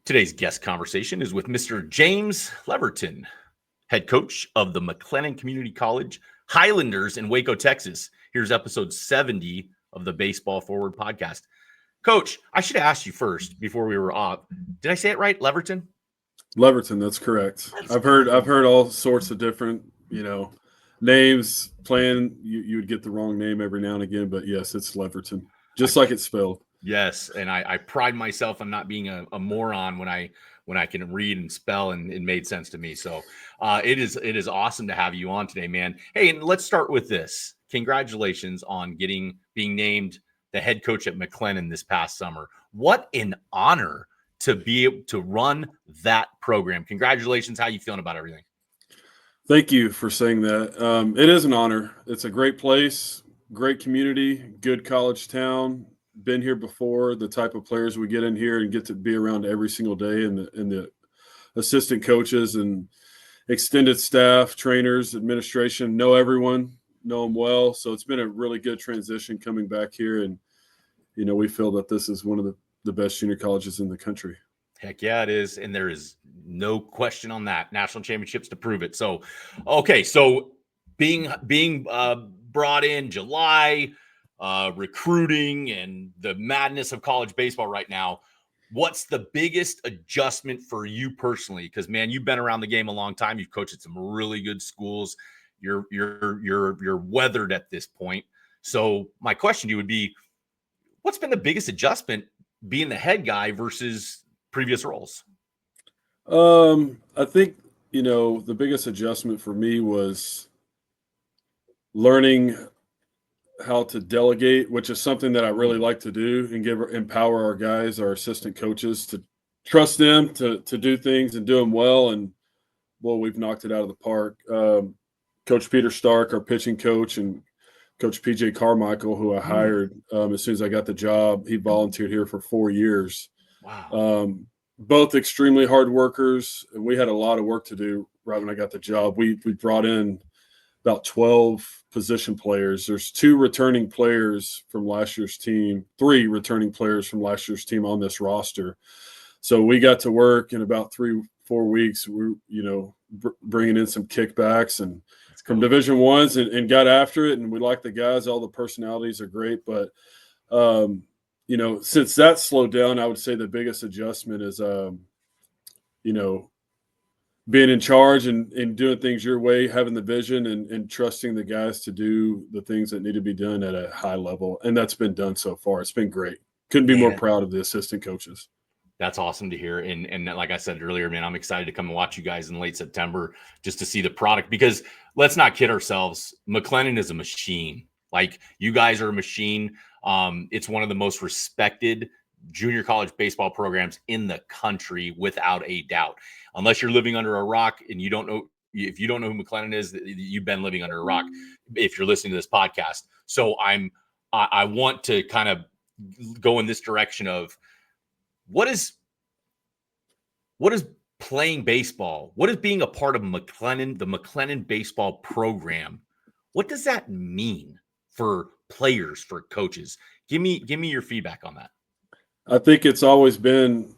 Today's guest conversation is with Mr. James Leverton, head coach of the McLennan Community College Highlanders in Waco, Texas. Here's episode 70 of the Baseball Forward podcast. Coach, I should have asked you first before we were off. Did I say it right, Leverton? Leverton, that's correct. I've heard all sorts of different, names playing. You would get the wrong name every now and again, but yes, it's Leverton, just like it's spelled. Yes, and I pride myself on not being a moron when I can read and spell, and it made sense to me. So it is awesome to have you on today, man. Hey, and let's start with this. Congratulations on being named the head coach at McLennan this past summer. What an honor to be able to run that program. Congratulations. How you feeling about everything? Thank you for saying that. It is an honor. It's a great place, great community, good college town. Been here before. The type of players we get in here and get to be around every single day, and the assistant coaches and extended staff, trainers, administration know everyone, know them well. So it's been a really good transition coming back here, and we feel that this is one of the best junior colleges in the country. Heck yeah, it is, and there is no question on that. National championships to prove it. So, okay, so being brought in July. Recruiting and the madness of college baseball right now. What's the biggest adjustment for you personally? Because man, you've been around the game a long time. You've coached at some really good schools. You're weathered at this point. So my question to you would be, what's been the biggest adjustment being the head guy versus previous roles? I think the biggest adjustment for me was learning how to delegate, which is something that I really like to do, and empower our guys, our assistant coaches, to trust them to do things and do them well. And we've knocked it out of the park. Coach Peter Stark, our pitching coach, and Coach PJ Carmichael, who I hired as soon as I got the job, he volunteered here for 4 years. Wow. Both extremely hard workers, and we had a lot of work to do right when I got the job. We brought in about 12 position players. There's 2 returning players from last year's team, 3 returning players from last year's team on this roster. So we got to work in about 3-4 weeks. We're, bringing in some kickbacks and from Division I's and got after it. And we like the guys. All the personalities are great. But, since that slowed down, I would say the biggest adjustment is, being in charge and doing things your way, having the vision and trusting the guys to do the things that need to be done at a high level. And that's been done so far. It's been great. Couldn't be more proud of the assistant coaches. That's awesome to hear. And like I said earlier, man, I'm excited to come and watch you guys in late September just to see the product, because let's not kid ourselves. McLennan is a machine. Like, you guys are a machine. It's one of the most respected junior college baseball programs in the country, without a doubt. Unless you're living under a rock and you don't know, if you don't know who McLennan is, you've been living under a rock if you're listening to this podcast. So I want to kind of go in this direction of what is playing baseball? What is being a part of McLennan, the McLennan baseball program? What does that mean for players, for coaches? Give me your feedback on that. I think it's always been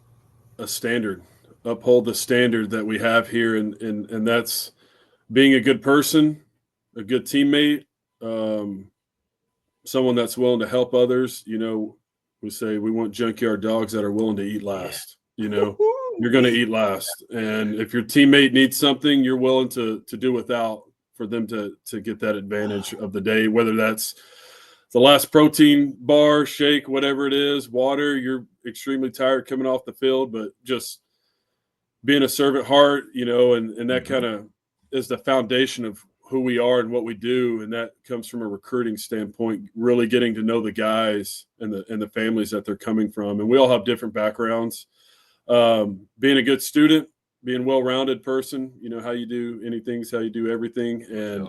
a standard. Uphold the standard that we have here, and that's being a good person, a good teammate, someone that's willing to help others. We say we want junkyard dogs that are willing to eat last. You're going to eat last, and if your teammate needs something, you're willing to do without for them to get that advantage of the day, whether that's the last protein bar, shake, whatever it is, water. You're extremely tired coming off the field, but just being a servant heart, and that kind of is the foundation of who we are and what we do. And that comes from a recruiting standpoint, really getting to know the guys and the families that they're coming from. And we all have different backgrounds. Being a good student, being a well-rounded person, how you do anything is how you do everything. And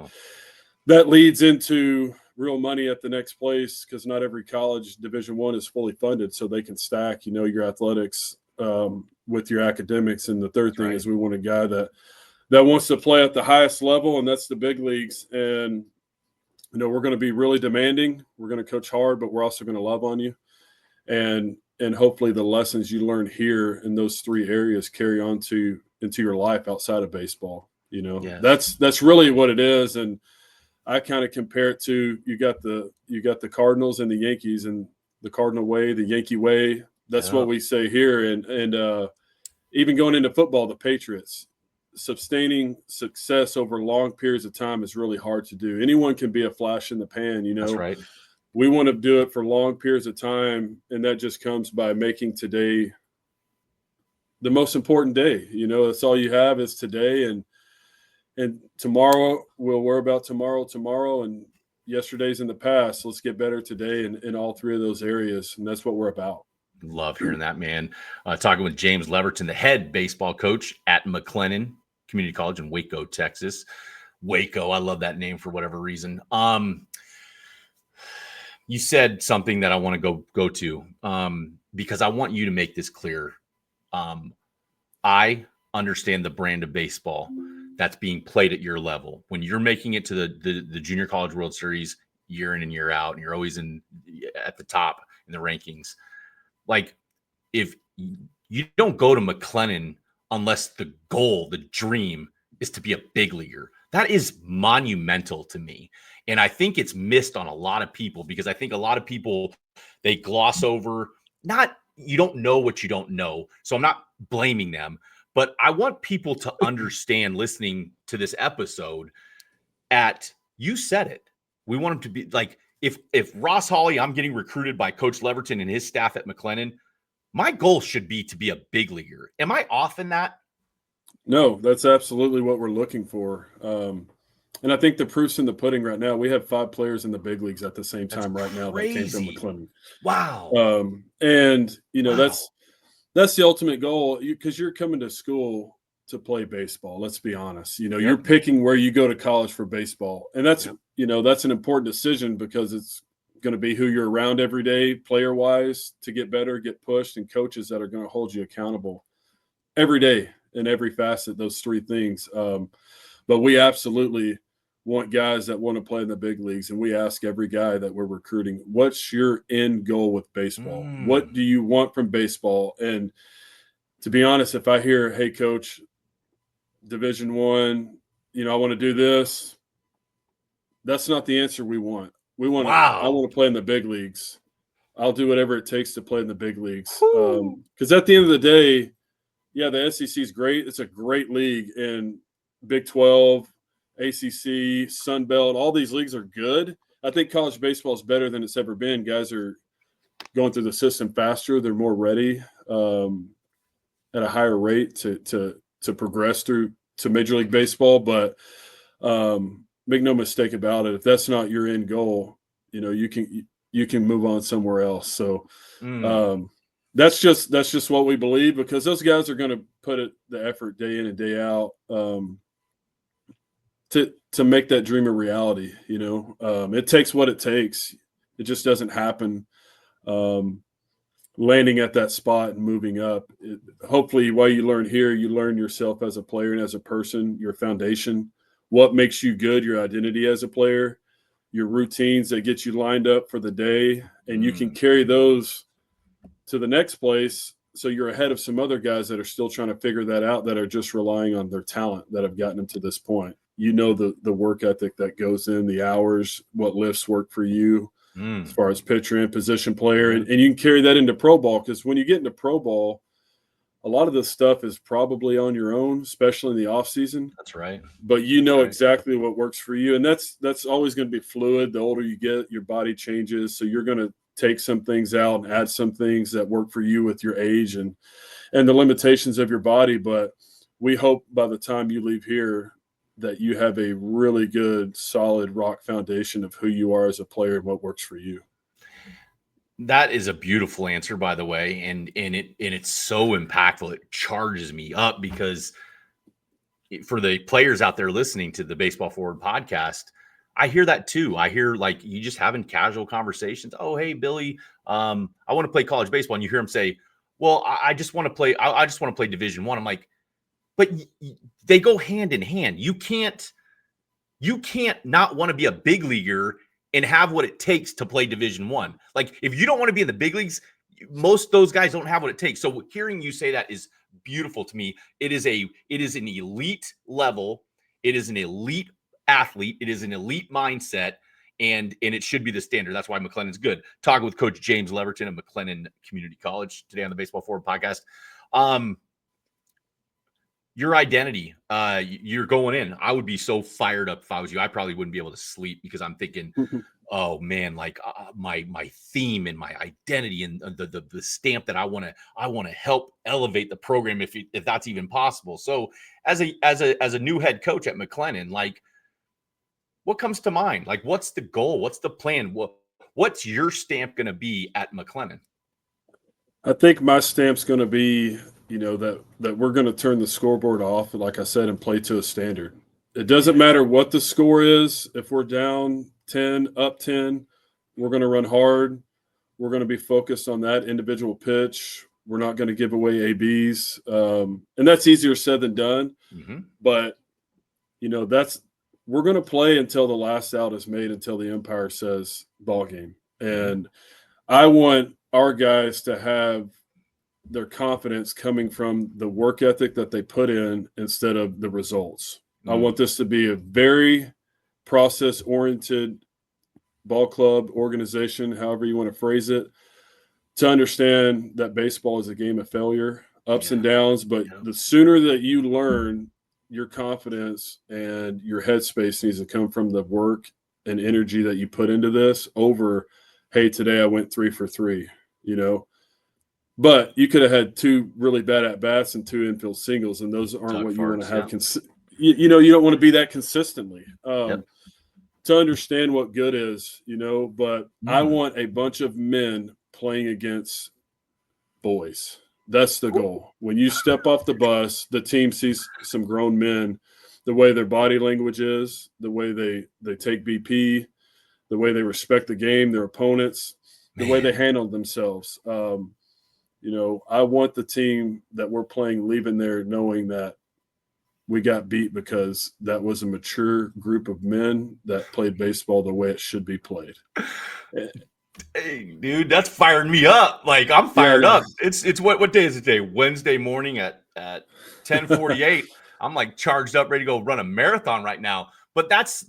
that leads into real money at the next place, because not every college Division I is fully funded, so they can stack, your athletics with your academics. And the third thing is we want a guy that wants to play at the highest level, and that's the big leagues. And we're going to be really demanding. We're going to coach hard, but we're also going to love on you. And and hopefully the lessons you learn here in those 3 areas carry on into your life outside of baseball. Yes. That's really what it is. And I kind of compare it to, you got the Cardinals and the Yankees, and the Cardinal way, the Yankee way. That's what we say here. And even going into football, the Patriots, sustaining success over long periods of time is really hard to do. Anyone can be a flash in the pan, That's right. We want to do it for long periods of time, and that just comes by making today the most important day. That's all you have is today, and tomorrow we'll worry about tomorrow, and yesterday's in the past. Let's get better today in all 3 of those areas, and that's what we're about. Love hearing that, man. Talking with James Leverton, the head baseball coach at McLennan Community College in Waco, Texas. Waco, I love that name for whatever reason. You said something that I want to go to because I want you to make this clear. I understand the brand of baseball that's being played at your level. When you're making it to the Junior College World Series year in and year out, and you're always at the top in the rankings, like if you don't go to McLennan unless the goal, the dream is to be a big leaguer. That is monumental to me. And I think it's missed on a lot of people because I think a lot of people, they gloss over, you don't know what you don't know. So I'm not blaming them, but I want people to understand listening to this episode you said it. We want them to be like, if Ross Hawley, I'm getting recruited by Coach Leverton and his staff at McLennan, my goal should be to be a big leaguer. Am I off in that? No, that's absolutely what we're looking for. And I think the proof's in the pudding right now. We have 5 players in the big leagues at the same time right now that came from McLennan. Wow. And Wow. that's the ultimate goal, because you're coming to school to play baseball. Let's be honest. You're picking where you go to college for baseball. And that's an important decision because it's going to be who you're around every day, player wise, to get better, get pushed, and coaches that are going to hold you accountable every day in every facet, those 3 things. But we absolutely want guys that want to play in the big leagues. And we ask every guy that we're recruiting, what's your end goal with baseball? What do you want from baseball? And to be honest, if I hear, hey, coach, Division I, I want to do this, that's not the answer we want. I want to play in the big leagues. I'll do whatever it takes to play in the big leagues. Because at the end of the day, the SEC is great. It's a great league. And Big 12, ACC, Sun Belt, all these leagues are good. I think college baseball is better than it's ever been. Guys are going through the system faster. They're more ready at a higher rate to progress through to Major League Baseball. But make no mistake about it, if that's not your end goal, you can move on somewhere else. So that's just what we believe, because those guys are going to put the effort day in and day out to make that dream a reality. It takes what it takes. It just doesn't happen landing at that spot and moving up. Hopefully while you learn here, you learn yourself as a player and as a person, your foundation, what makes you good, your identity as a player, your routines that get you lined up for the day, and you can carry those to the next place. So you're ahead of some other guys that are still trying to figure that out, that are just relying on their talent that have gotten them to this point. The work ethic that goes in, the hours, what lifts work for you as far as pitcher and position player. And you can carry that into pro ball, because when you get into pro ball, a lot of this stuff is probably on your own, especially in the off season. That's right. But exactly what works for you. And that's always going to be fluid. The older you get, your body changes. So you're going to take some things out and add some things that work for you with your age and the limitations of your body. But we hope by the time you leave here that you have a really good, solid rock foundation of who you are as a player and what works for you. That is a beautiful answer, by the way. And it's so impactful. It charges me up, because for the players out there listening to the Baseball Forward podcast, I hear that too. I hear, like, you just having casual conversations. Oh, hey, Billy, I want to play college baseball. And you hear them say, well, I just want to play. I just want to play Division I. I'm like, but they go hand in hand. You can't not want to be a big leaguer and have what it takes to play Division I. Like, if you don't want to be in the big leagues, most of those guys don't have what it takes. So hearing you say that is beautiful to me. It is an elite level. It is an elite athlete. It is an elite mindset. And it should be the standard. That's why McLennan's good. Talking with Coach James Leverton of McLennan Community College today on the Baseball Forward podcast. Your identity, you're going in. I would be so fired up if I was you. I probably wouldn't be able to sleep because I'm thinking, oh man, like my theme and my identity and the stamp that I want to help elevate the program if that's even possible. So as a new head coach at McLennan, like, what comes to mind? Like, what's the goal? What's the plan? What's your stamp going to be at McLennan? I think my stamp's going to be, that we're going to turn the scoreboard off, like I said, and play to a standard. It doesn't matter what the score is. If we're down 10, up 10, we're going to run hard. We're going to be focused on that individual pitch. We're not going to give away ABs. And that's easier said than done. Mm-hmm. But, we're going to play until the last out is made, until the umpire says ball game. And I want our guys to have their confidence coming from the work ethic that they put in instead of the results. I want this to be a very process-oriented ball club organization, however you want to phrase it, to understand that baseball is a game of failure, ups and downs. But the sooner that you learn, your confidence and your headspace needs to come from the work and energy that you put into this over, hey, today I went 3 for 3, But you could have had 2 really bad at-bats and 2 infield singles, and those aren't what you want to have. You don't want to be that consistently. To understand what good is, but I want a bunch of men playing against boys. That's the goal. When you step off the bus, the team sees some grown men, the way their body language is, the way they take BP, the way they respect the game, their opponents, the way they handle themselves. I want the team that we're playing leaving there knowing that we got beat because that was a mature group of men that played baseball the way it should be played. Hey, dude, that's firing me up. Like, I'm fired up. It's what day is it today? Wednesday morning at 10:48. I'm like charged up, ready to go run a marathon right now. But that's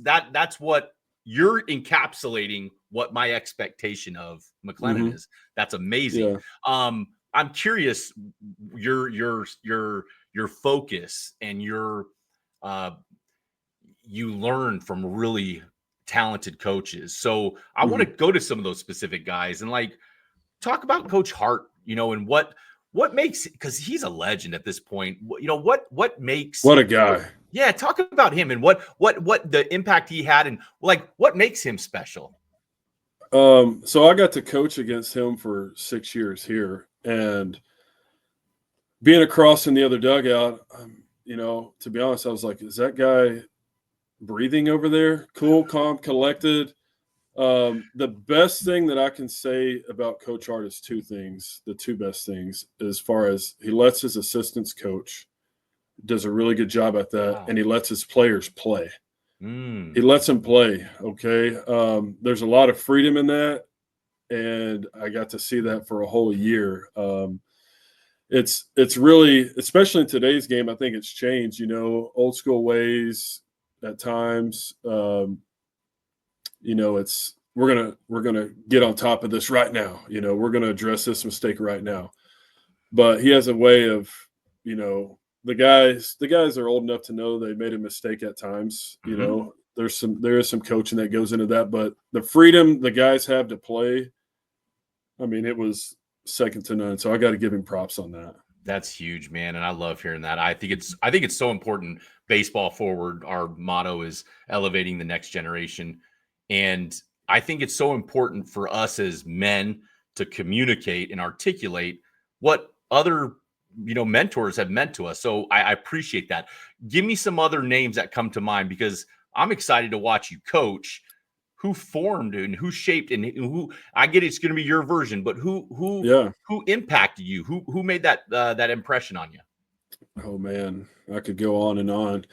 what you're encapsulating. What my expectation of McLennan is. That's amazing. Yeah. I'm curious your focus and you learn from really talented coaches. So I want to go to some of those specific guys and like talk about Coach Hart, and what makes, because he's a legend at this point. What makes, what a guy. Yeah, talk about him and what the impact he had and like what makes him special. So I got to coach against him for 6 years here, and being across in the other dugout, to be honest, I was like, is that guy breathing over there? Cool, calm, collected. The best thing that I can say about Coach Hart is 2 things. The 2 best things, as far as he lets his assistants coach, does a really good job at that. Wow. And he lets his players play. He lets them play. Okay. There's a lot of freedom in that. And I got to see that for a whole year. It's really, especially in today's game, I think it's changed, old school ways at times. It's, we're gonna get on top of this right now. We're gonna address this mistake right now. But he has a way of, the guys are old enough to know they made a mistake at times. There is some coaching that goes into that, but the freedom the guys have to play, I mean, it was second to none. So I got to give him props on that. That's huge, man, and I love hearing that. I think it's so important. Baseball forward, our motto is elevating the next generation, and I think it's so important for us as men to communicate and articulate what other mentors have meant to us. So I appreciate that. Give me some other names that come to mind, because I'm excited to watch you coach. Who formed and who shaped and who, I get it's going to be your version, but who impacted you? Who made that impression on you? Oh man, I could go on and on.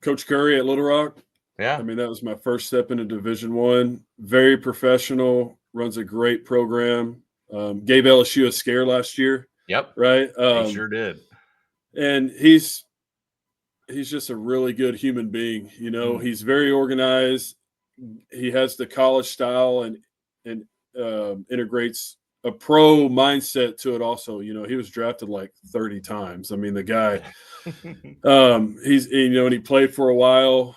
Coach Curry at Little Rock. Yeah. I mean, that was my first step into Division I. Very professional, runs a great program. Gave LSU a scare last year. Yep. Right. He sure did. And he's just a really good human being. You know, he's very organized. He has the college style and integrates a pro mindset to it also. You know, he was drafted like 30 times. I mean, the guy, he's, you know, and he played for a while.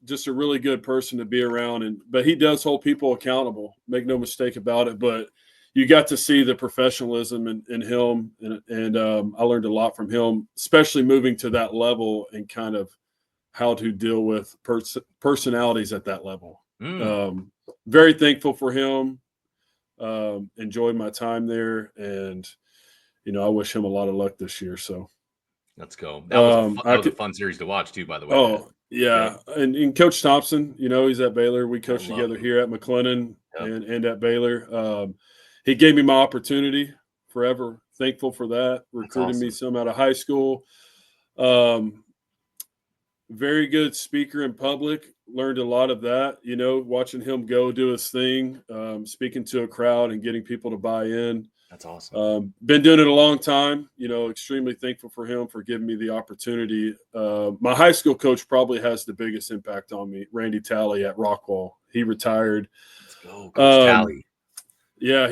Just a really good person to be around. But he does hold people accountable. Make no mistake about it. But you got to see the professionalism in him. And I learned a lot from him, especially moving to that level and kind of how to deal with personalities at that level. Very thankful for him. Enjoyed my time there, and you know, I wish him a lot of luck this year. So let's go. That was a fun series to watch too, by the way. Oh yeah. And Coach Thompson, you know, he's at Baylor. We coached together here at McLennan and at Baylor. He gave me my opportunity. Forever thankful for that. Recruited me some out of high school. Very good speaker in public. Learned a lot of that, you know, watching him go do his thing, speaking to a crowd and getting people to buy in. That's awesome. Been doing it a long time, you know, extremely thankful for him for giving me the opportunity. My high school coach probably has the biggest impact on me, Randy Talley at Rockwall. He retired. Let's go, Coach Talley. Yeah, I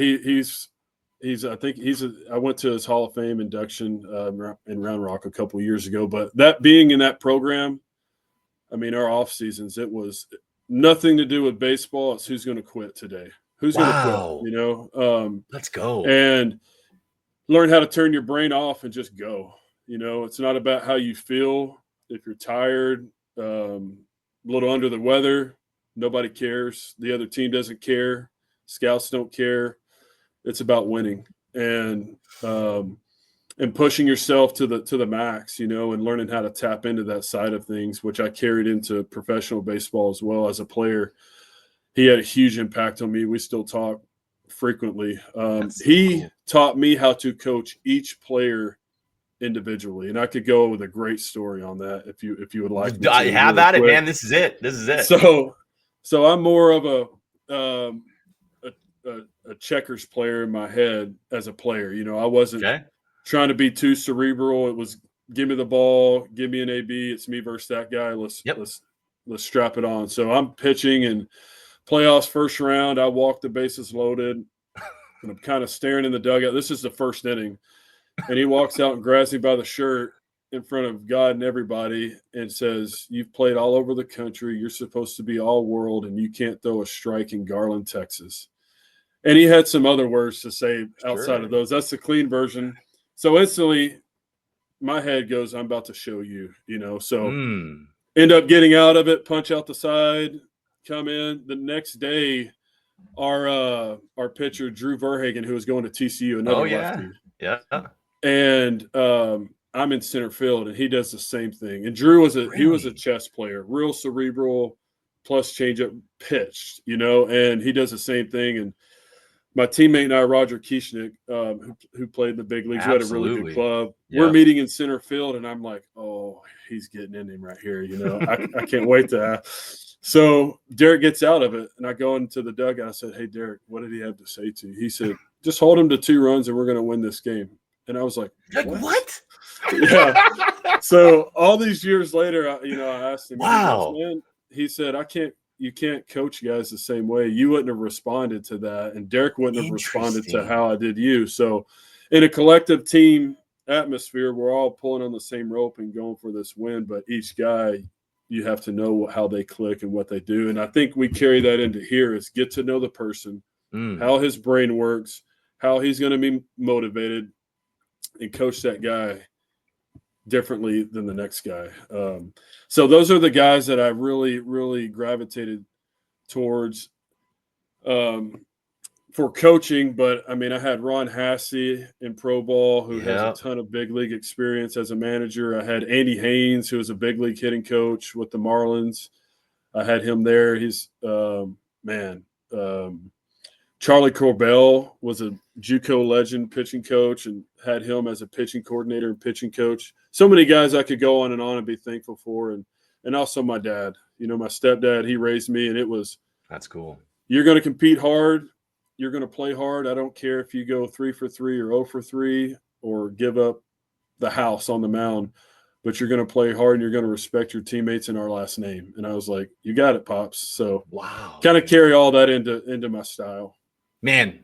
went to his Hall of Fame induction in Round Rock a couple of years ago, but that being in that program, I mean, our off seasons, it was nothing to do with baseball. It's who's going to quit today. Who's going to quit, you know? Let's go. And learn how to turn your brain off and just go. You know, it's not about how you feel. If you're tired, a little under the weather, nobody cares. The other team doesn't care. Scouts don't care. It's about winning and pushing yourself to the max, you know, and learning how to tap into that side of things, which I carried into professional baseball as well. As a player, he had a huge impact on me. We still talk frequently. He taught me how to coach each player individually, and I could go with a great story on that if you would like. I have at it, man. This is it. So I'm more of a checkers player in my head as a player. You know, I wasn't trying to be too cerebral. It was give me the ball, give me an AB. It's me versus that guy. Let's strap it on. So I'm pitching and playoffs first round. I walk the bases loaded, and I'm kind of staring in the dugout. This is the first inning, and he walks out and grabs me by the shirt in front of God and everybody and says, "You've played all over the country. You're supposed to be all world, and you can't throw a strike in Garland, Texas." And he had some other words to say outside of those. That's the clean version. So instantly my head goes, I'm about to show you, you know. So end up getting out of it, punch out the side, come in. The next day, our pitcher, Drew Verhagen, who was going to TCU, another lefty. Yeah. And I'm in center field, and he does the same thing. And Drew was he was a chess player, real cerebral, plus changeup pitched, you know, and he does the same thing. And my teammate and I, Roger Kieschnick, who played in the big leagues, who had a really good club. Yeah. We're meeting in center field, and I'm like, oh, he's getting in him right here. You know, I can't wait to. So Derek gets out of it, and I go into the dugout. I said, hey, Derek, what did he have to say to you? He said, just hold him to 2 runs, and we're going to win this game. And I was like, what? Yeah. So all these years later, I asked him, wow. Man, he said, you can't coach guys the same way. You wouldn't have responded to that, and Derek wouldn't have responded to how I did you. So in a collective team atmosphere, we're all pulling on the same rope and going for this win, but each guy, you have to know how they click and what they do. And I think we carry that into here is get to know the person, how his brain works, how he's going to be motivated, and coach that guy differently than the next guy. So those are the guys that I really, really gravitated towards for coaching. But I mean, I had Ron Hassey in pro ball, who has a ton of big league experience as a manager. I had Andy Haynes, who was a big league hitting coach with the Marlins. I had him there. He's Charlie Corbell was a JUCO legend pitching coach, and had him as a pitching coordinator and pitching coach. So many guys I could go on and be thankful for. And also my dad, my stepdad, he raised me, and that's cool. you're going to compete hard. You're going to play hard. I don't care if you go 3 for 3 or 0 for 3 or give up the house on the mound, but you're going to play hard and you're going to respect your teammates in our last name. And I was like, you got it, Pops. So wow, kind of carry all that into my style. Man,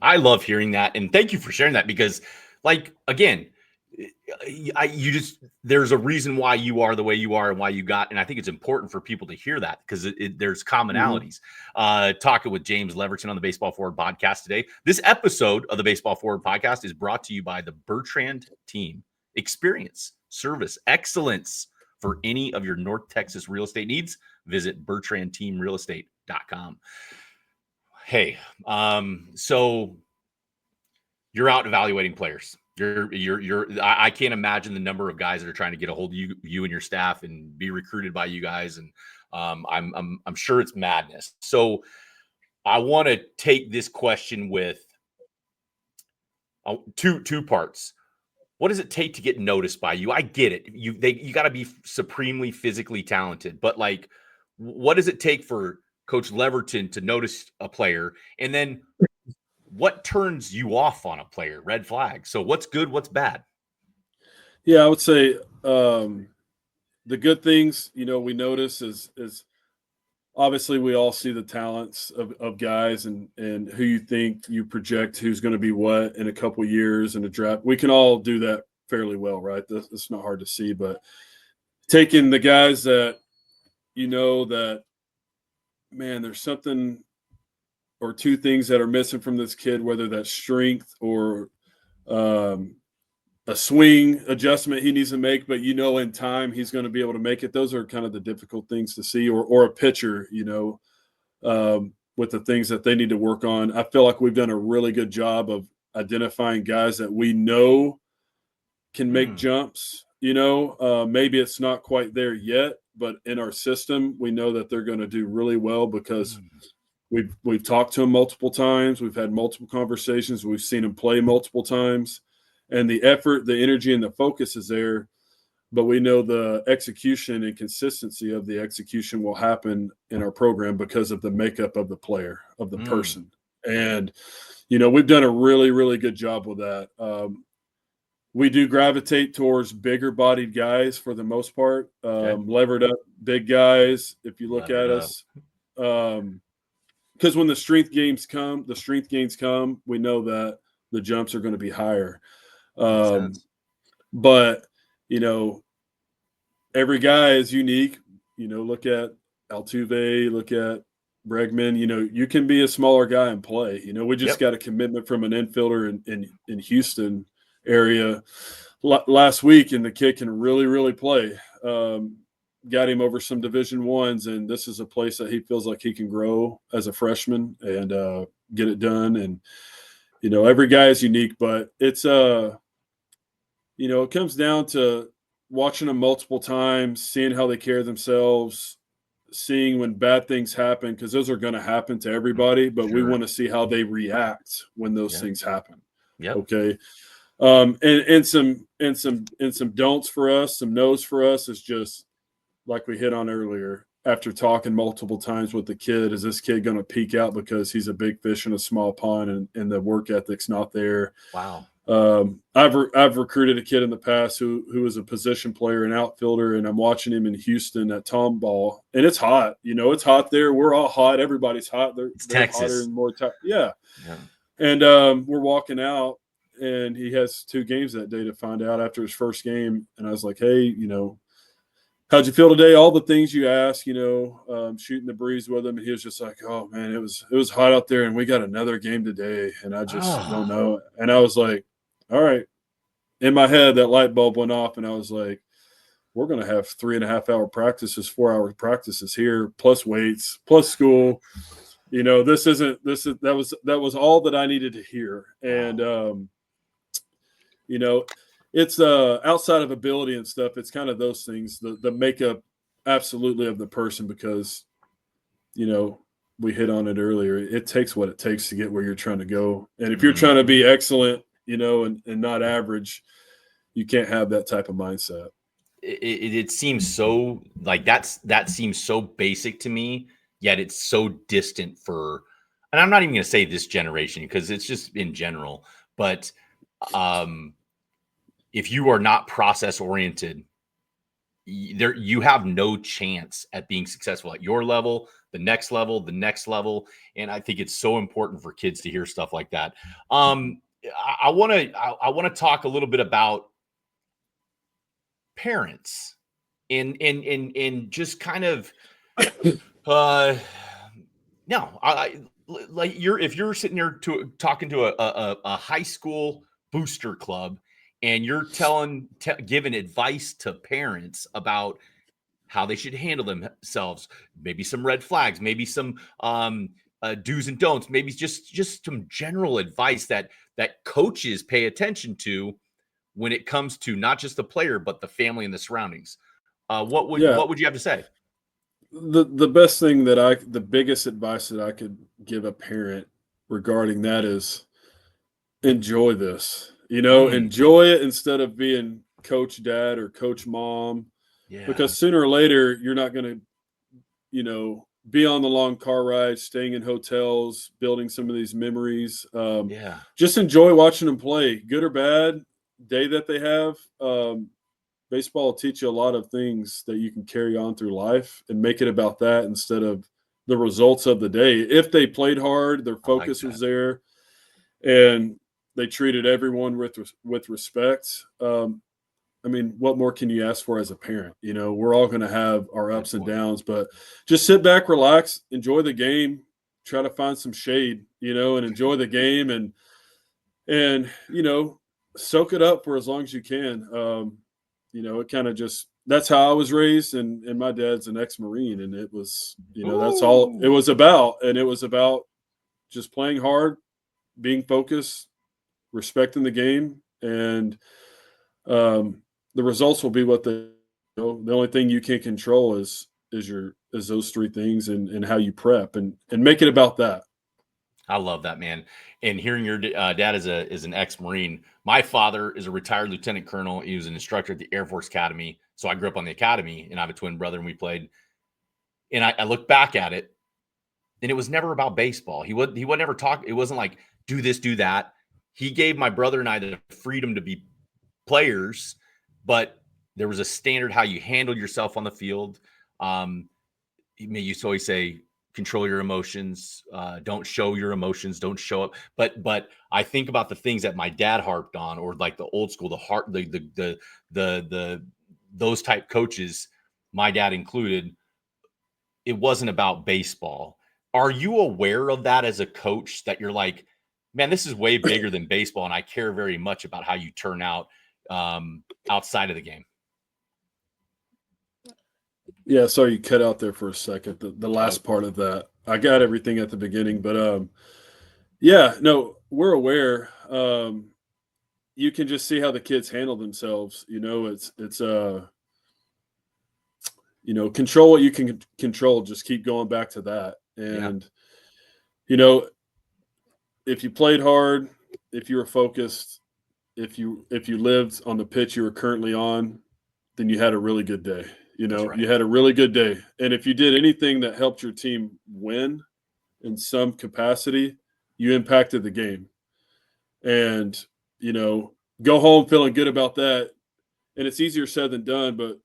I love hearing that. And thank you for sharing that because, like, again, there's a reason why you are the way you are and why you got, and I think it's important for people to hear that because there's commonalities. Talking with James Leverton on the Baseball Forward podcast today. This episode of the Baseball Forward podcast is brought to you by the Bertrand Team. Experience, service, excellence for any of your North Texas real estate needs. Visit BertrandTeamRealEstate.com. Hey, so you're out evaluating players. I can't imagine the number of guys that are trying to get a hold of you and your staff and be recruited by you guys. And I'm sure it's madness. So I want to take this question with two parts. What does it take to get noticed by you? I get it. You got to be supremely physically talented, but like, what does it take for Coach Leverton to notice a player? And then what turns you off on a player? Red flag. So what's good? What's bad? Yeah, I would say the good things, we notice is obviously we all see the talents of guys and who you think you project who's going to be what in a couple of years in a draft. We can all do that fairly well, right? It's not hard to see, but taking the guys that that, man, there's something or two things that are missing from this kid, whether that's strength or a swing adjustment he needs to make, but in time he's going to be able to make it. Those are kind of the difficult things to see, or a pitcher, with the things that they need to work on. I feel like we've done a really good job of identifying guys that we know can make jumps. Maybe it's not quite there yet, but in our system, we know that they're going to do really well because we've talked to them multiple times. We've had multiple conversations. We've seen them play multiple times. And the effort, the energy, and the focus is there, but we know the execution and consistency of the execution will happen in our program because of the makeup of the player, of the person. And, we've done a really, really good job with that. We do gravitate towards bigger bodied guys for the most part, levered up big guys. If you look at us, because when the strength gains come, we know that the jumps are going to be higher. But every guy is unique. Look at Altuve, look at Bregman. You can be a smaller guy and play. We just got a commitment from an infielder in Houston area last week, and the kid can really, really play. Got him over some Division I's, and this is a place that he feels like he can grow as a freshman and get it done. And every guy is unique, but it's it comes down to watching them multiple times, seeing how they carry themselves, seeing when bad things happen, because those are going to happen to everybody, but we want to see how they react when those things happen. Okay. And some don'ts for us, some no's for us is just like we hit on earlier. After talking multiple times with the kid, is this kid going to peak out because he's a big fish in a small pond and the work ethic's not there? Wow. I've recruited a kid in the past who was a position player, an outfielder, and I'm watching him in Houston at Tomball, and it's hot. It's hot there. We're all hot. Everybody's hot. They're Texas. Hotter and more tight. Yeah. And we're walking out, and he has 2 games that day to find out after his first game. And I was like, hey, how'd you feel today? All the things you asked, shooting the breeze with him. And he was just like, oh man, it was hot out there and we got another game today. And I just don't know. And I was like, all right. In my head, that light bulb went off and I was like, we're going to have 3.5 hour practices, 4 hour practices here, plus weights, plus school. That was all that I needed to hear. And, it's outside of ability and stuff. It's kind of those things, the makeup absolutely of the person, because, we hit on it earlier. It takes what it takes to get where you're trying to go. And if you're trying to be excellent, and not average, you can't have that type of mindset. It seems so like that seems so basic to me yet it's so distant for, and I'm not even going to say this generation because it's just in general, but if you are not process oriented, you have no chance at being successful at your level, the next level, the next level. And I think it's so important for kids to hear stuff like that. I want to talk a little bit about parents and just kind of no, like if you're sitting there talking to a high school booster club and you're giving advice to parents about how they should handle themselves, maybe some red flags, maybe some do's and don'ts, maybe just some general advice that coaches pay attention to when it comes to not just the player but the family and the surroundings. What would you have to say? The best thing the biggest advice that I could give a parent regarding that is enjoy this. Enjoy it instead of being coach dad or coach mom. Yeah. Because sooner or later you're not going to, be on the long car ride, staying in hotels, building some of these memories. Just enjoy watching them play, good or bad day that they have. Baseball will teach you a lot of things that you can carry on through life and make it about that instead of the results of the day. If they played hard, their focus was there, and they treated everyone with respect. What more can you ask for as a parent? We're all going to have our ups and downs, but just sit back, relax, enjoy the game, try to find some shade, and enjoy the game and soak it up for as long as you can. It kind of that's how I was raised, and my dad's an ex-Marine, and it was, that's all it was about. And it was about just playing hard, being focused, respecting the game, and the results will be what the only thing you can control is those three things and how you prep and make it about that. I love that, man. And hearing your dad is an ex-Marine. My father is a retired lieutenant colonel. He was an instructor at the Air Force Academy. So I grew up on the academy, and I have a twin brother, and we played. And I look back at it, and it was never about baseball. He would never talk. It wasn't like do this, do that. He gave my brother and I the freedom to be players, but there was a standard how you handled yourself on the field. He used to always say, control your emotions, don't show your emotions, don't show up. But I think about the things that my dad harped on, or like the old school, those type coaches, my dad included. It wasn't about baseball. Are you aware of that as a coach, that you're like, man, this is way bigger than baseball, and I care very much about how you turn out outside of the game? Yeah, sorry you cut out there for a second. The last part of that, I got everything at the beginning, but we're aware. You can just see how the kids handle themselves. It's control what you can control. Just keep going back to that, and if you played hard, if you were focused, if you lived on the pitch you were currently on, then you had a really good day. You had a really good day. And if you did anything that helped your team win in some capacity, you impacted the game. And, go home feeling good about that. And it's easier said than done, but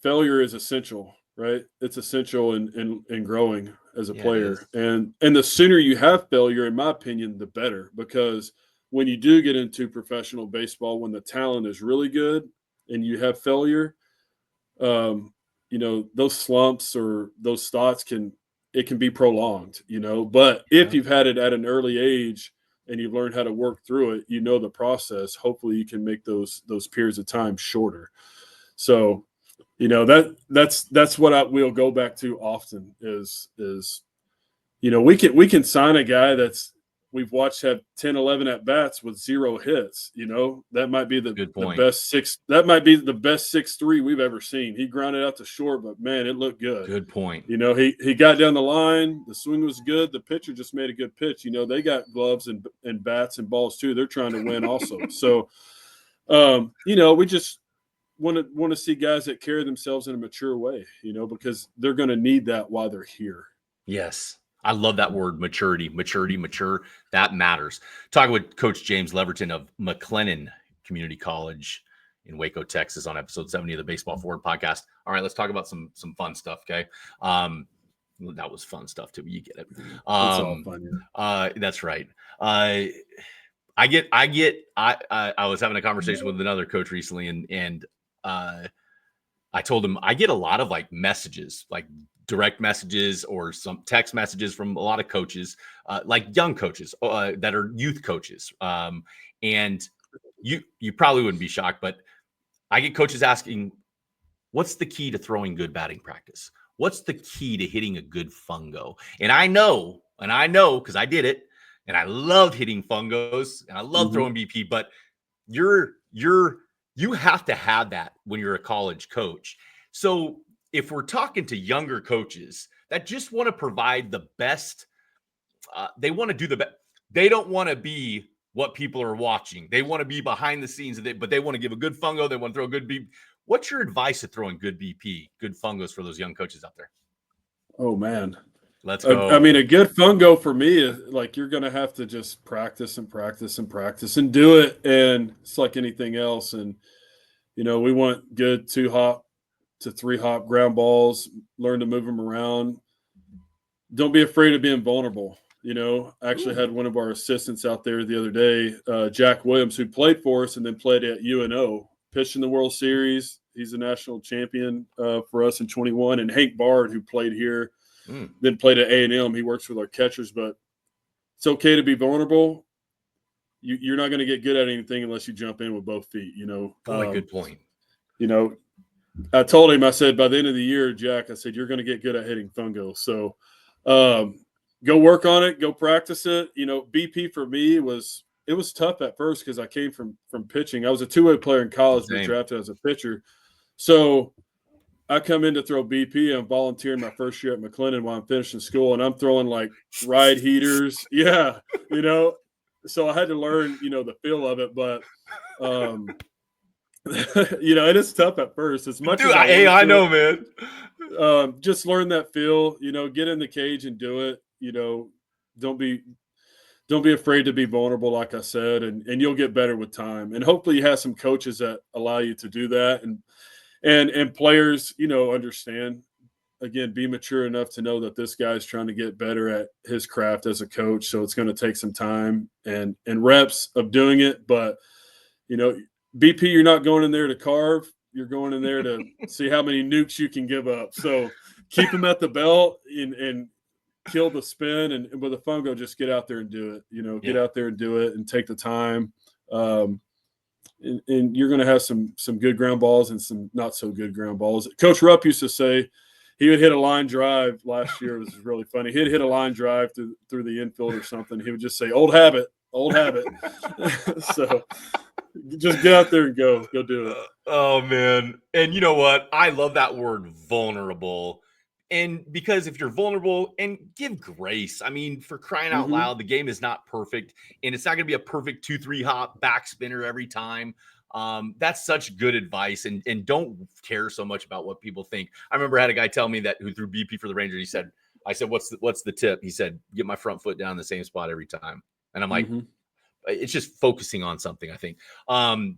failure is essential, right? It's essential in growing as a player. And the sooner you have failure, in my opinion, the better, because when you do get into professional baseball, when the talent is really good and you have failure, those slumps or those thoughts can be prolonged, but if you've had it at an early age and you've learned how to work through it, the process, hopefully you can make those periods of time shorter. So, that's what we'll go back to often is, we can sign a guy that's we've watched have 10, 11 at bats with 0 hits. That might be the best six. That might be the best 6'3" we've ever seen. He grounded out to short, but man, it looked good. Good point. He got down the line. The swing was good. The pitcher just made a good pitch. They got gloves and bats and balls too. They're trying to win also. So, want to see guys that carry themselves in a mature way, because they're going to need that while they're here. Yes. I love that word, maturity, mature. That matters. Talking with Coach James Leverton of McLennan Community College in Waco, Texas, on episode 70 of the Baseball Forward podcast. All right, let's talk about some fun stuff, okay? That was fun stuff too. You get it. It's all fun. Yeah. That's right. I was having a conversation with another coach recently, and I told him I get a lot of like messages, like direct messages or some text messages from a lot of coaches, like young coaches that are youth coaches. And you probably wouldn't be shocked, but I get coaches asking, what's the key to throwing good batting practice? What's the key to hitting a good fungo? And I know because I did it, and I loved hitting fungos and I love throwing BP, but you have to have that when you're a college coach. So if we're talking to younger coaches that just want to provide the best, they want to do the best. They don't want to be what people are watching. They want to be behind the scenes, but they want to give a good fungo. They want to throw a good BP. What's your advice to throwing good BP, good fungos for those young coaches out there? Oh, man. Let's go. I mean, a good fungo for me is like you're going to have to just practice and practice and practice and do it. And it's like anything else. And, we want good 2-hop to 3-hop ground balls, learn to move them around. Don't be afraid of being vulnerable. I actually had one of our assistants out there the other day, Jack Williams, who played for us and then played at UNO, pitched in the World Series. He's a national champion for us in 21. And Hank Bard, who played here, then played at A&M. He works with our catchers, but it's okay to be vulnerable. You're not going to get good at anything unless you jump in with both feet, Good point. I told him, I said, by the end of the year, Jack, I said, you're going to get good at hitting fungo. So go work on it, go practice it. BP for me was tough at first because I came from pitching. I was a two-way player in college, was drafted as a pitcher. So I come in to throw BP. I'm volunteering my first year at McLennan while I'm finishing school, and I'm throwing like ride heaters. Yeah, So I had to learn, the feel of it, but it is tough at first. As much as I know, man. Just learn that feel. Get in the cage and do it. Don't be afraid to be vulnerable, like I said, and you'll get better with time. And hopefully, you have some coaches that allow you to do that, and players, understand. Again, be mature enough to know that this guy's trying to get better at his craft as a coach. So it's going to take some time and reps of doing it. But, BP, you're not going in there to carve. You're going in there to see how many nukes you can give up. So keep them at the belt and kill the spin. And with a fungo, just get out there and do it. Get out there and do it and take the time. And you're going to have some good ground balls and some not so good ground balls. Coach Rupp used to say, he would hit a line drive last year. It was really funny. He'd hit a line drive through the infield or something. He would just say, old habit. So just get out there and go do it. Oh, man. And you know what? I love that word vulnerable. And because if you're vulnerable, and give grace, I mean, for crying out loud, the game is not perfect, and it's not going to be a perfect 2-3 hop back spinner every time. That's such good advice, and don't care so much about what people think. I remember I had a guy tell me that who threw BP for the Rangers. I said, what's the tip? He said, get my front foot down in the same spot every time. And I'm like, it's just focusing on something, I think.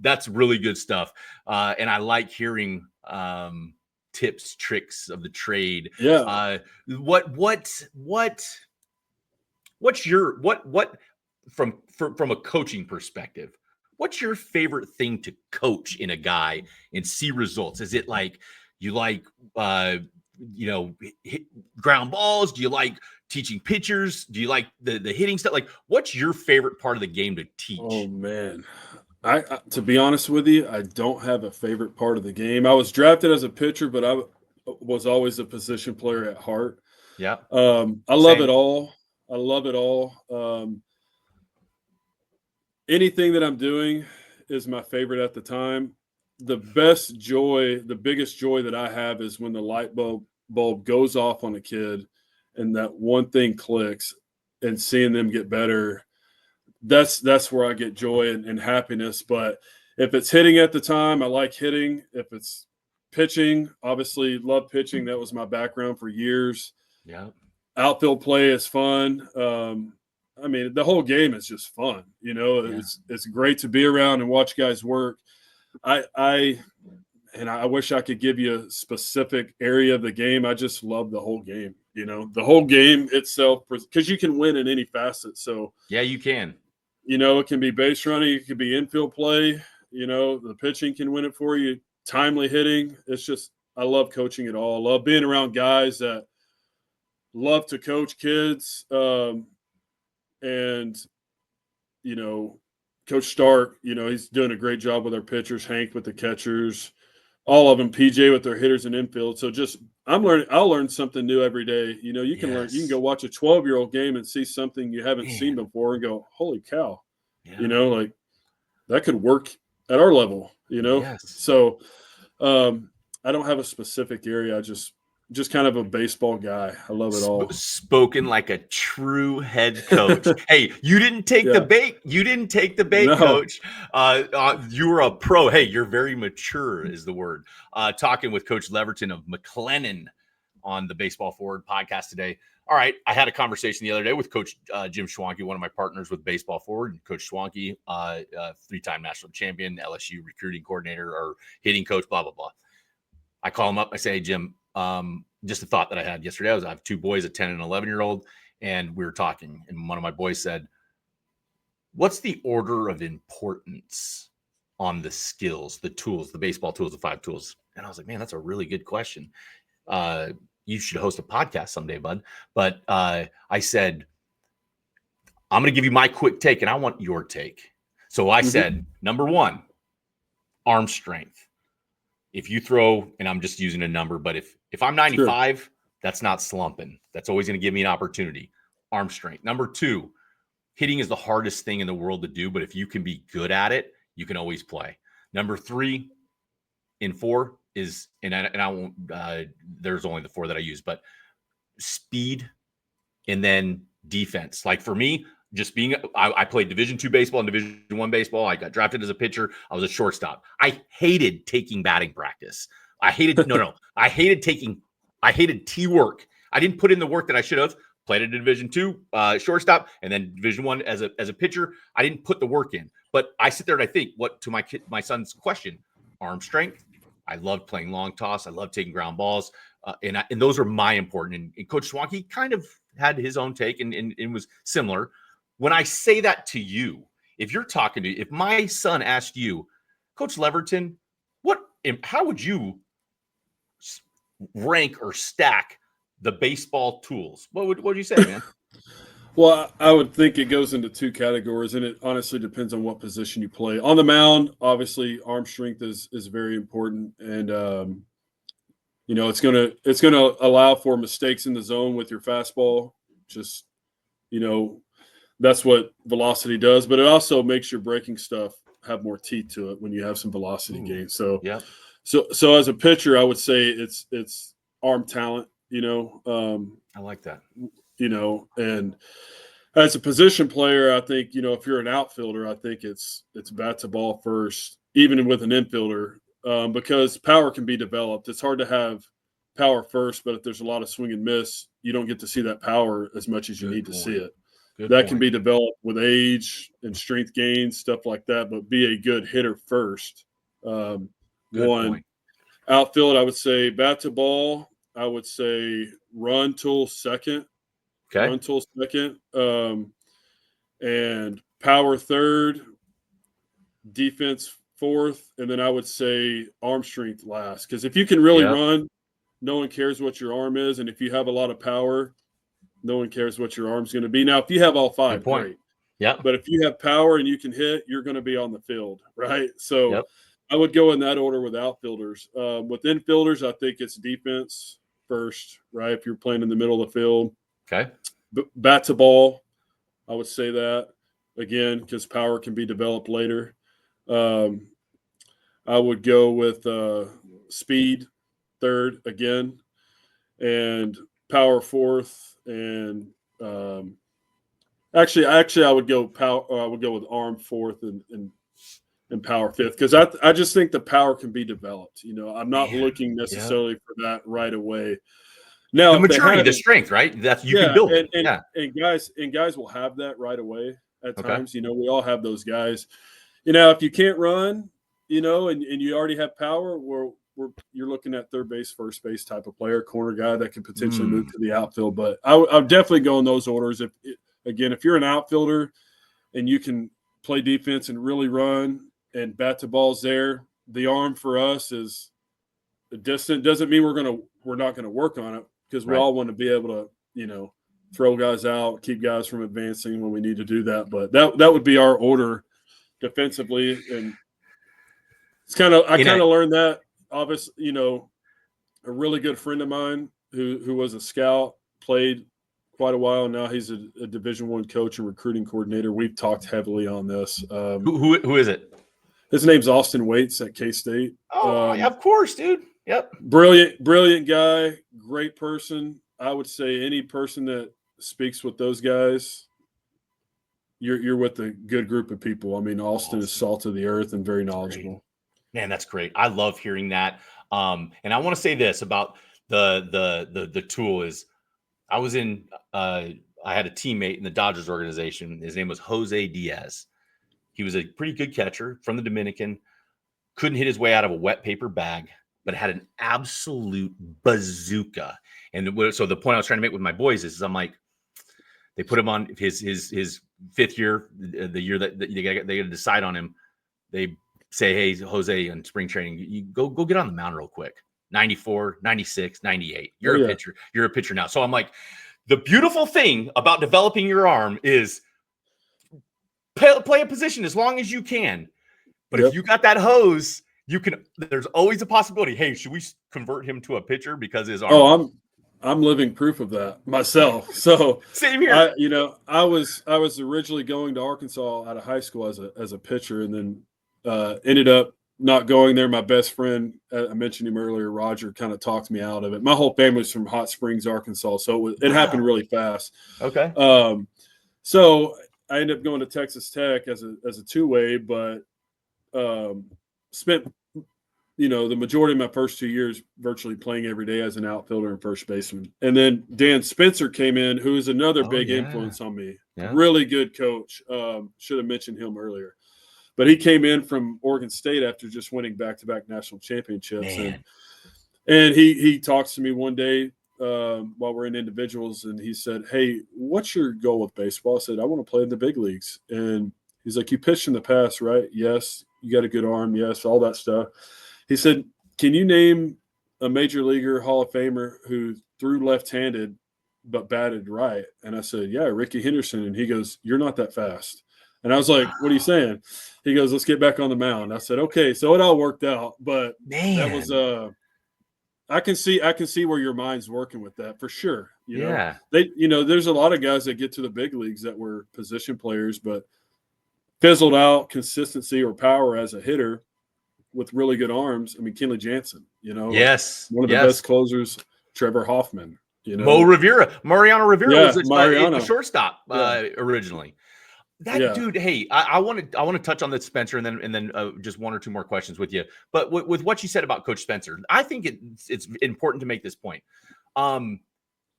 That's really good stuff. And I like hearing tips, tricks of the trade. Yeah. What's your from a coaching perspective? What's your favorite thing to coach in a guy and see results? Is it like you like hit ground balls? Do you like teaching pitchers? Do you like the hitting stuff? Like, what's your favorite part of the game to teach? Oh man, I to be honest with you, I don't have a favorite part of the game. I was drafted as a pitcher, but I was always a position player at heart. Yeah. I love it all. I love it all. Anything that I'm doing is my favorite at the time. The biggest joy that I have is when the light bulb goes off on a kid and that one thing clicks and seeing them get better. That's where I get joy and happiness. But if it's hitting at the time, I like hitting. If it's pitching, obviously love pitching. That was my background for years. Yeah. Outfield play is fun. I mean, the whole game is just fun. You know, Yeah. it's great to be around and watch guys work. I wish I could give you a specific area of the game. I just love the whole game. You know, the whole game itself, because you can win in any facet. So Yeah, you can. you know, it can be base running, it can be infield play. You know, the pitching can win it for you. Timely hitting. It's just, I love coaching it all. I love being around guys that love to coach kids. And, you know, Coach Stark, you know, he's doing a great job with our pitchers, Hank with the catchers, all of them, PJ with their hitters and infield. So just, I'll learn something new every day. You know, you can learn, you can go watch a 12-year-old game and see something you haven't seen before and go, holy cow, you know, like that could work at our level, you know? Yes. So I don't have a specific area. I just kind of a baseball guy. I love it all. Spoken like a true head coach. Hey, you didn't take the bait. You didn't take the bait, Coach. You were a pro. Hey, you're very mature is the word. Talking with Coach Leverton of McLennan on the Baseball Forward podcast today. All right, I had a conversation the other day with Coach Jim Schwanke, one of my partners with Baseball Forward. Coach Schwanke, 3-time national champion, LSU recruiting coordinator or hitting coach, blah, blah, blah. I call him up. I say, hey, Jim, just a thought that I had yesterday. I have 2 boys, a 10 and 11-year-old, and we were talking. And one of my boys said, what's the order of importance on the skills, the tools, the baseball tools, the 5 tools? And I was like, man, that's a really good question. You should host a podcast someday, bud. But I said, I'm going to give you my quick take, and I want your take. So I said, number 1, arm strength. If you throw, and I'm just using a number, but if I'm 95, that's not slumping. That's always going to give me an opportunity. Arm strength. Number 2, hitting is the hardest thing in the world to do, but if you can be good at it, you can always play. Number 3 and 4 is, and I won't, there's only the 4 that I use, but speed and then defense. Like for me, just being, I played Division II baseball and Division I baseball. I got drafted as a pitcher. I was a shortstop. I hated taking batting practice. I hated I hated T work. I didn't put in the work that I should have. Played at Division II shortstop, and then Division I as a pitcher. I didn't put the work in. But I sit there and I think, what to my son's question, arm strength. I loved playing long toss. I loved taking ground balls, and those are my important. And Coach Schwanke kind of had his own take, and it was similar. When I say that to you, if you're talking to, if my son asked you, Coach Leverton, how would you rank or stack the baseball tools? What would you say, man? Well, I would think it goes into 2 categories, and it honestly depends on what position you play. On the mound, obviously, arm strength is very important, and you know, it's gonna allow for mistakes in the zone with your fastball. Just, you know, that's what velocity does, but it also makes your breaking stuff have more teeth to it when you have some velocity gain. So, so as a pitcher, I would say it's arm talent. You know, I like that. You know, and as a position player, I think, you know, if you're an outfielder, I think it's bat to ball first, even with an infielder, because power can be developed. It's hard to have power first, but if there's a lot of swing and miss, you don't get to see that power as much as you need to see it. That can be developed with age and strength gains, stuff like that, but be a good hitter first. One. Outfield, I would say bat to ball. I would say run tool second. Okay. Run tool second. And power third. Defense fourth. And then I would say arm strength last. Because if you can really run, no one cares what your arm is. And if you have a lot of power, no one cares what your arm's going to be. Now, if you have all 5, great. Yeah. But if you have power and you can hit, you're going to be on the field, right? So I would go in that order with outfielders. With infielders, I think it's defense first, right? If you're playing in the middle of the field. Okay. Bat to ball, I would say that, again, because power can be developed later. I would go with speed third again, and power fourth. And actually, I would go power. I would go with arm fourth, and and power fifth, because I just think the power can be developed. I'm not looking necessarily for that right away. Now, the maturity, the strength, right? That's you can build it. And guys will have that right away at times. We all have those guys. If you can't run, and you already have power, you're looking at third base, first base type of player, corner guy that can potentially move to the outfield. But I'll definitely go in those orders. If you're an outfielder and you can play defense and really run and bat the balls there, the arm for us is distant. Doesn't mean we're not gonna work on it, because we all want to be able to, throw guys out, keep guys from advancing when we need to do that. But that would be our order defensively. And it's I learned that, obviously, a really good friend of mine who was a scout, played quite a while. Now he's a Division I coach and recruiting coordinator. We've talked heavily on this. Who is it? His name's Austin Waits at K-State. Oh, of course, dude. Yep. Brilliant guy, great person. I would say any person that speaks with those guys, you're with a good group of people. I mean, Austin is salt of the earth and very knowledgeable. Man, that's great. I love hearing that. And I want to say this about the tool is, I was in I had a teammate in the Dodgers organization. His name was Jose Diaz. He was a pretty good catcher from the Dominican. Couldn't hit his way out of a wet paper bag, but had an absolute bazooka. And so the point I was trying to make with my boys is I'm like, they put him on his fifth year, the year that they got to decide on him. They say, hey, Jose, in spring training, you go get on the mound real quick. 94, 96, 98. You're a pitcher. You're a pitcher now. So I'm like, the beautiful thing about developing your arm is play a position as long as you can. But if you got that hose, there's always a possibility. Hey, should we convert him to a pitcher because his arm? Oh, I'm living proof of that myself. So same here. I was originally going to Arkansas out of high school as a pitcher, and then ended up not going there. My best friend, I mentioned him earlier, Roger, kind of talked me out of it. My whole family's from Hot Springs, Arkansas, so it happened really fast. Okay. So I ended up going to Texas Tech as a two-way, but spent the majority of my first 2 years virtually playing every day as an outfielder and first baseman. And then Dan Spencer came in, who is another big influence on me. Yeah. Really good coach. Should have mentioned him earlier. But he came in from Oregon State after just winning back-to-back national championships. And he talks to me one day while we're in individuals, and he said, hey, what's your goal with baseball? I said, I want to play in the big leagues. And he's like, you pitched in the past, right? Yes. You got a good arm. Yes, all that stuff. He said, can you name a major leaguer Hall of Famer who threw left-handed but batted right? And I said, yeah, Ricky Henderson. And he goes, you're not that fast. And I was like, what are you saying? He goes, let's get back on the mound. I said, okay. So it all worked out. But that was I can see where your mind's working with that for sure. There's a lot of guys that get to the big leagues that were position players, but fizzled out consistency or power as a hitter with really good arms. I mean, Kenley Jansen, yes, one of the best closers, Trevor Hoffman, Mariano Rivera was a shortstop originally. That dude, hey, I want to touch on that, Spencer, and then just one or two more questions with you. But with what you said about Coach Spencer, I think it's important to make this point.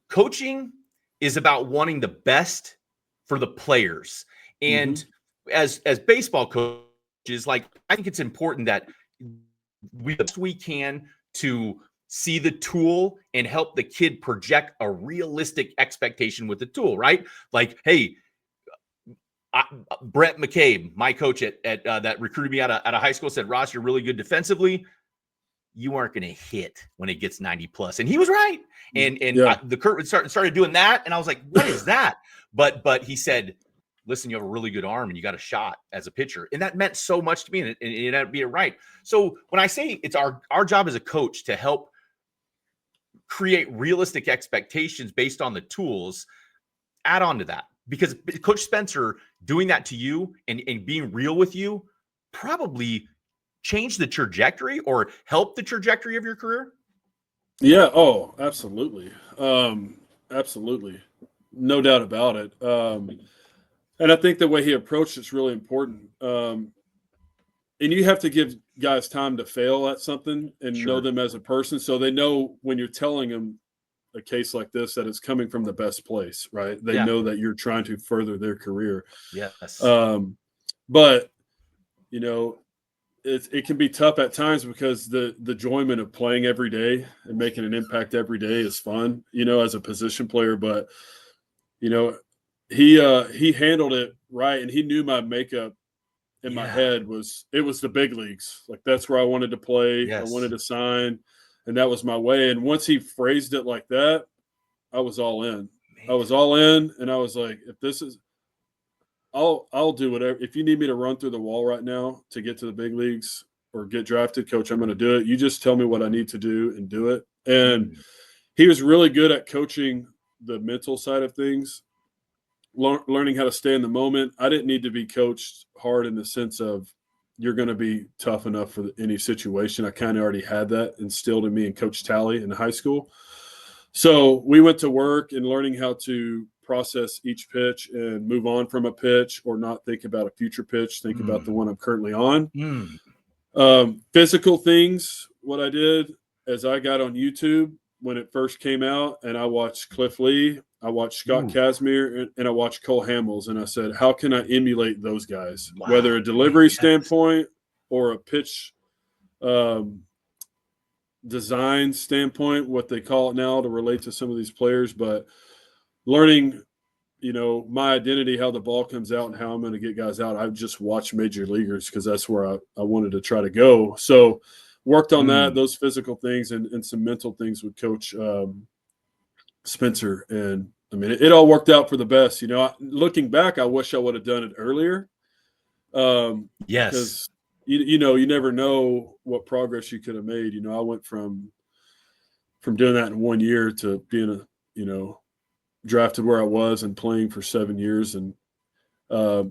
Coaching is about wanting the best for the players, and as baseball coaches, like, I think it's important that we can to see the tool and help the kid project a realistic expectation with the tool, right? Like, hey, Brett McCabe, my coach at that recruited me out of high school, said, Ross, you're really good defensively. You aren't going to hit when it gets 90 plus. And he was right. And the Kurt started doing that. And I was like, what is that? But he said, listen, you have a really good arm and you got a shot as a pitcher. And that meant so much to me. And it ended up being right. So when I say it's our job as a coach to help create realistic expectations based on the tools, add on to that. Because Coach Spencer doing that to you and being real with you probably changed the trajectory or helped the trajectory of your career? Yeah. Oh, absolutely. Absolutely. No doubt about it. And I think the way he approached it's really important. and you have to give guys time to fail at something and Sure. know them as a person, so they know when you're telling them a case like this that it's coming from the best place, right? They Yeah. know that you're trying to further their career. Yes. But you know, it can be tough at times because the enjoyment of playing every day and making an impact every day is fun, you know, as a position player. But you know, he handled it right, and he knew my makeup in my head was the big leagues. Like that's where I wanted to play. Yes. I wanted to sign, and that was my way. And once he phrased it like that, I was all in. I was all in, and I was like, if this is, I'll do whatever. If you need me to run through the wall right now to get to the big leagues or get drafted, coach, I'm going to do it. You just tell me what I need to do and do it. And he was really good at coaching the mental side of things, learning how to stay in the moment. I didn't need to be coached hard in the sense of you're going to be tough enough for any situation. I kind of already had that instilled in me and Coach Talley in high school. So we went to work and learning how to process each pitch and move on from a pitch or not think about a future pitch, think about the one I'm currently on. Physical things, what I did as I got on YouTube when it first came out, and I watched Cliff Lee, I watched Scott Kazmir, and I watched Cole Hamels, and I said, how can I emulate those guys, whether a delivery standpoint or a pitch design standpoint, what they call it now to relate to some of these players, but learning, you know, my identity, how the ball comes out and how I'm going to get guys out. I've just watched major leaguers because that's where I wanted to try to go. So worked on that, those physical things and some mental things with Coach Spencer. And I mean, it all worked out for the best. You know, looking back, I wish I would have done it earlier. Because you know, you never know what progress you could have made. You know, I went from doing that in 1 year to being drafted where I was and playing for 7 years. And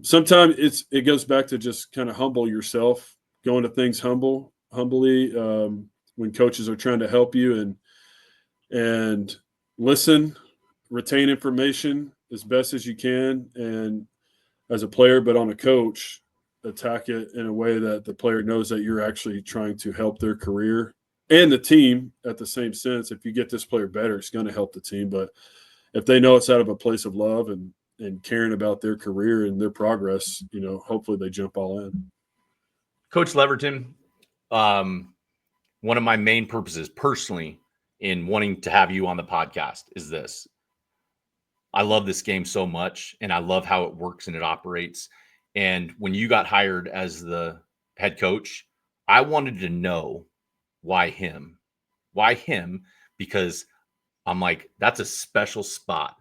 sometimes it goes back to just kind of humble yourself, going to things humbly when coaches are trying to help you and listen, retain information as best as you can. And as a player, but on a coach, attack it in a way that the player knows that you're actually trying to help their career and the team at the same sense. If you get this player better, it's going to help the team. But if they know it's out of a place of love and caring about their career and their progress, you know, hopefully they jump all in. Coach Leverton, one of my main purposes personally in wanting to have you on the podcast is this. I love this game so much, and I love how it works and it operates. And when you got hired as the head coach, I wanted to know why him? Why him? Because I'm like, that's a special spot.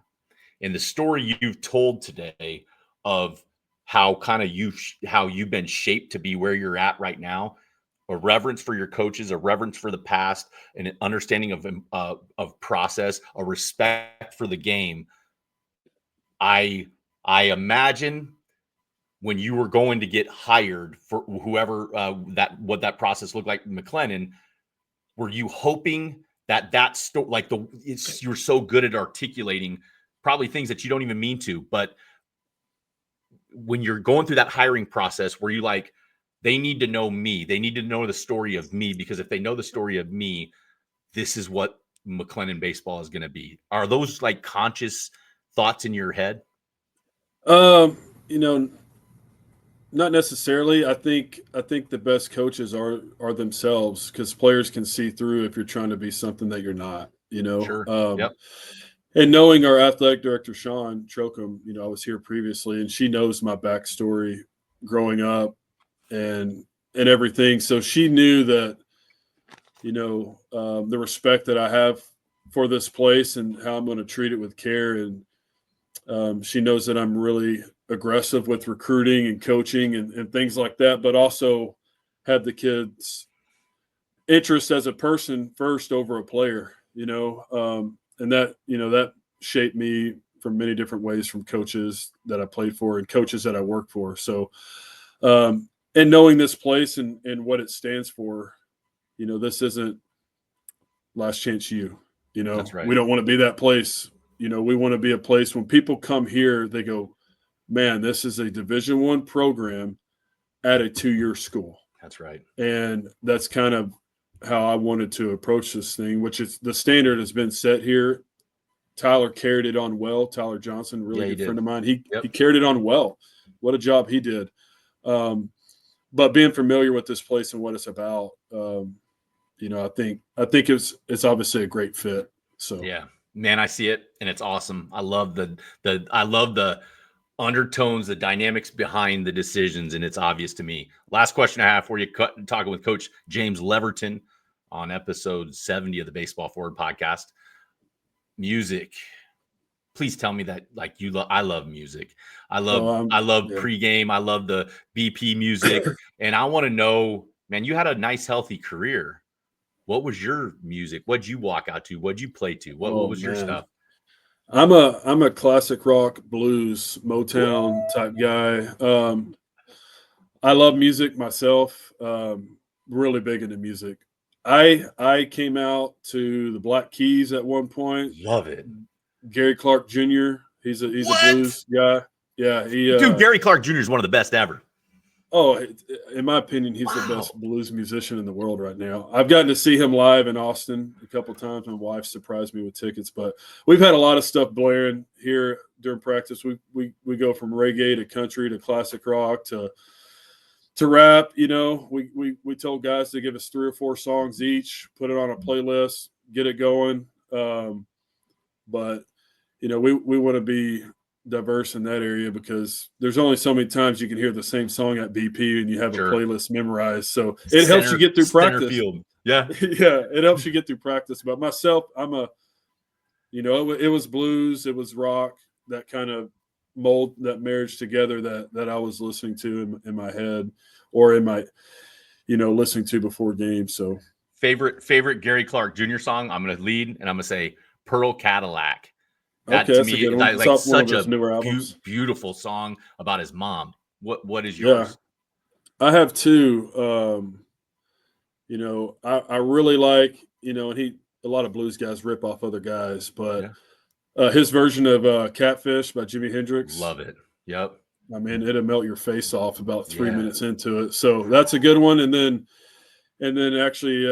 And the story you've told today of how kind of how you've been shaped to be where you're at right now, a reverence for your coaches, a reverence for the past, and an understanding of process, a respect for the game. I imagine when you were going to get hired for whoever what that process looked like, McLennan, were you hoping that story, like you're so good at articulating probably things that you don't even mean to, but when you're going through that hiring process, were you like, they need to know me, they need to know the story of me, because if they know the story of me, this is what McLennan baseball is going to be? Are those like conscious thoughts in your head? You know, not necessarily. I think the best coaches are themselves, because players can see through if you're trying to be something that you're not, you know. Sure. Yep. And knowing our athletic director, Sean Trocum, you know, I was here previously, and she knows my backstory growing up and everything. So she knew that, you know, the respect that I have for this place and how I'm going to treat it with care. And she knows that I'm really aggressive with recruiting and coaching and things like that, but also have the kids' interest as a person first over a player, you know. And that, you know, that shaped me from many different ways, from coaches that I played for and coaches that I work for. So, and knowing this place and what it stands for, you know, this isn't Last Chance U. You know, That's right. We don't want to be that place. You know, we want to be a place when people come here, they go, man, this is a Division I program at a 2-year school. That's right. And that's kind of how I wanted to approach this thing, which is the standard has been set here. Tyler carried it on well. Tyler Johnson, really good friend of mine. He carried it on well. What a job he did. But being familiar with this place and what it's about, I think it's obviously a great fit. So yeah, man, I see it and it's awesome. I love the undertones, the dynamics behind the decisions, and it's obvious to me. Last question I have for you, talking with Coach James Leverton on episode 70 of the Baseball Forward podcast. Music. Please tell me that I love music. I love pregame. I love the BP music. And I want to know, man, you had a nice, healthy career. What was your music? What'd you walk out to? What'd you play to? What was your stuff? I'm a classic rock, blues, Motown type guy. I love music myself. Really big into music. I came out to the Black Keys at one point. Love it. Gary Clark Jr. He's a blues guy. Yeah, dude. Gary Clark Jr. is one of the best ever. Oh, in my opinion, he's the best blues musician in the world right now. I've gotten to see him live in Austin a couple times. My wife surprised me with tickets, but we've had a lot of stuff blaring here during practice. We go from reggae to country to classic rock to rap. We told guys to give us 3 or 4 songs each, put it on a playlist, get it going. But we want to be diverse in that area because there's only so many times you can hear the same song at BP and you have a playlist memorized. So it helps you get through practice. Yeah. Yeah. It helps you get through practice. But myself, it was blues, it was rock, that kind of mold, that marriage together that I was listening to in my head or in my, listening to before games. So favorite Gary Clark Jr. song. I'm going to lead and I'm going to say Pearl Cadillac. That to me is such a beautiful song about his mom. What is yours? Yeah. I have 2. I really like, and a lot of blues guys rip off other guys, but his version of Catfish by Jimi Hendrix. Love it. Yep. I mean, it'll melt your face off about 3 minutes into it. So that's a good one. And then actually,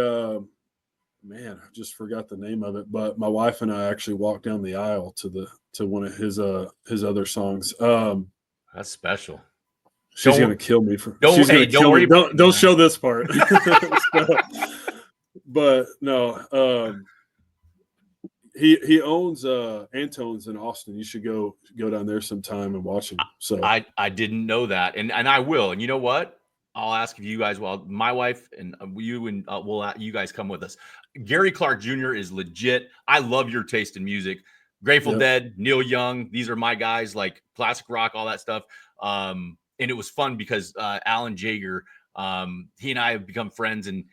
man, I just forgot the name of it, but my wife and I actually walked down the aisle to one of his other songs. That's special. She's gonna kill me for. Don't worry. Don't show this part. But no, he owns Antone's in Austin. You should go down there sometime and watch him. So I didn't know that, and I will. And you know what? I'll ask if you guys, my wife and you guys come with us. Gary Clark Jr. is legit. I love your taste in music. Grateful Dead, Neil Young. These are my guys, like classic rock, all that stuff. And it was fun because Alan Jaeger, he and I have become friends, and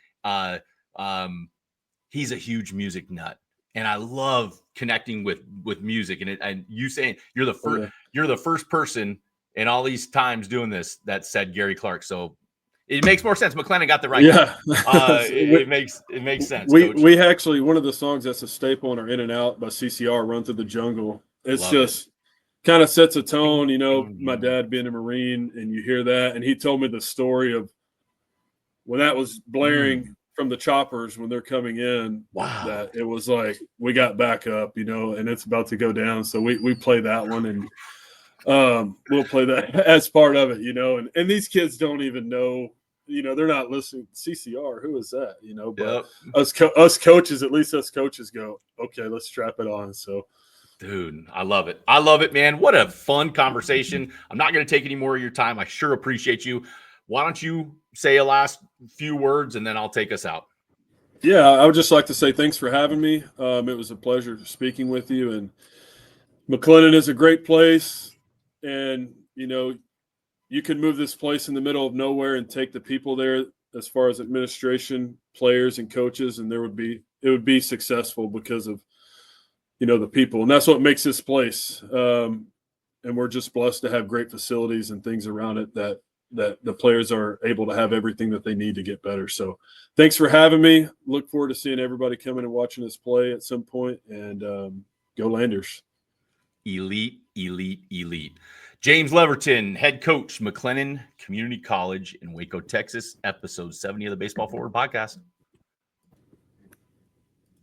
he's a huge music nut. And I love connecting with music. And you saying you're the first person in all these times doing this that said Gary Clark. So it makes more sense. McLennan got the right. Yeah. It makes sense. We actually, one of the songs that's a staple in our In and Out by CCR, Run Through the Jungle. It's just kind of sets a tone, my dad being a Marine, and you hear that. And he told me the story of when that was blaring from the choppers when they're coming in. Wow. That it was like, we got back up, and it's about to go down. So we play that one, and we'll play that as part of it, and these kids don't even know, they're not listening. CCR, who is that? But us coaches, at least us coaches go, okay, let's strap it on. So, dude, I love it, man. What a fun conversation. I'm not going to take any more of your time. I sure appreciate you. Why don't you say a last few words and then I'll take us out. Yeah, I would just like to say thanks for having me. It was a pleasure speaking with you, and McLennan is a great place. And, you can move this place in the middle of nowhere and take the people there as far as administration, players, and coaches, and it would be successful because of, the people. And that's what makes this place. And we're just blessed to have great facilities and things around it that the players are able to have everything that they need to get better. So thanks for having me. Look forward to seeing everybody coming and watching us play at some point, and go Landers. Elite, elite, elite. James Leverton, head coach, McLennan Community College in Waco, Texas, episode 70 of the Baseball Forward podcast.